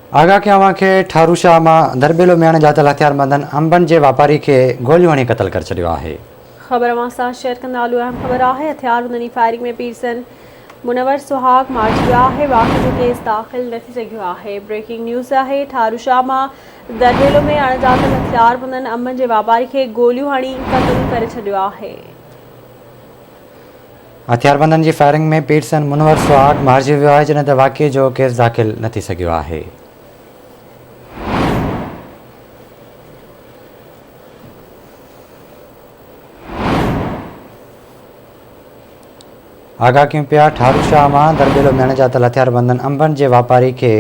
आगाह कयां कि ठारूशाह में दरबेलो में अणॼातल हथियारबंदनि अंबनि के वापारी के गोलियूं हणी क़तल करे छॾियो आहे। ख़बर मां शेयर कंदा हलूं। अहम ख़बर है हथियारबंदनि फायरिंग में पीरसन मुनवर सुहाग मारिजी वियो आहे। वाक़े जो केस दाख़िल न थी सघियो आहे। ब्रेकिंग न्यूज़ है ठारूशाह में दरबेलो में अणॼातल हथियारबंदनि अंबनि के वापारी के गोलियूं हणी क़तल करे छॾियो आहे। हथियारबंदनि की फायरिंग में पीरसन मुनवर सुहाग मारिजी वियो आहे, जॾहिं त वाक़े जो केस दाख़िल न थी सघियो आहे। आगाह कयूं पिया ठारूशाह में दरबेलो में अणॼातल हथियारबंदनि अंबनि के वापारी के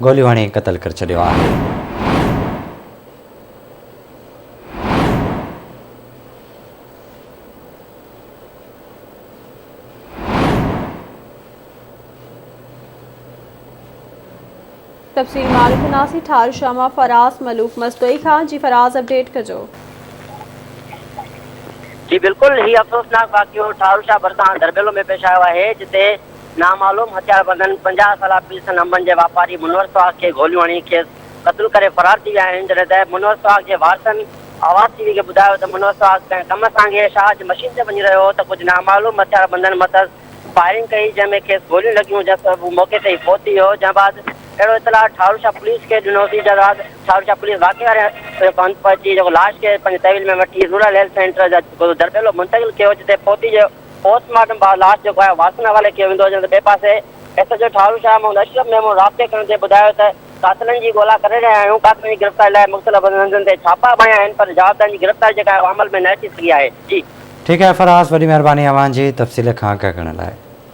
गोलियूं हणी क़तल करे छॾियो आहे। तफ़सील मालूम कंदासीं। ठारूशाह में फराज़ मलूक मस्तोई खान जी। फराज़ अपडेट कजो। जी बिल्कुल, ही अफ़सोसनाक वाक़ियो ठारूशाह भरिसां दरबेलो में पेश आयो आहे, जिते नामालूम हथियारबंदनि 50 साला पीरसन अंबनि के वापारी मुनवर सुहाग के गोलियूं हणी खेसि क़त्ल करे फरार थी विया आहिनि। जॾहिं त मुनवर सुहाग के वारसनि आवाज़ टीवी के ॿुधायो त मुनवर सुहाग कंहिं कम सां शाह जी मशीन ते वञी रहियो हो त कुझु नामालूम हथियारबंदनि मथां फायरिंग कई, जंहिंमें खेसि गोलियूं लॻियूं, जंहिं हू मौक़े ते ई फौत थी वियो। जंहिं बाद अहिड़ो इतलाह ठारूशाह पुलिस के ॾिनोसीं। जंहिं बाद ठारूशाह पुलिस वाक़े वारे हंधि पहुची जेको लाश के पंहिंजे तहवील में वठी रूरल हेल्थ सेंटर जा दरबेलो मुंतक़िल कयो, जिते पहुती जो पोस्टमार्टम लाश जेको आहे वासन हवाले कयो वेंदो। जंहिं ॿिए पासे एसएचओ ठारूशाह मोहम्मद अशरफ मेमून राब्ते करण ते ॿुधायो त कातिलनि जी ॻोल्हा करे रहिया आहियूं। कातिलनि जी गिरफ़्तारी लाइ मुख़्तलिफ़ हंधनि ते छापा हणाया आहिनि, पर जवाबदारनि जी गिरफ़्तारी जेका आहे अमल में न अची सघी आहे। जी ठीक है फराज़, वॾी महिरबानी अवां जी तफ़सील खां करण लाइ।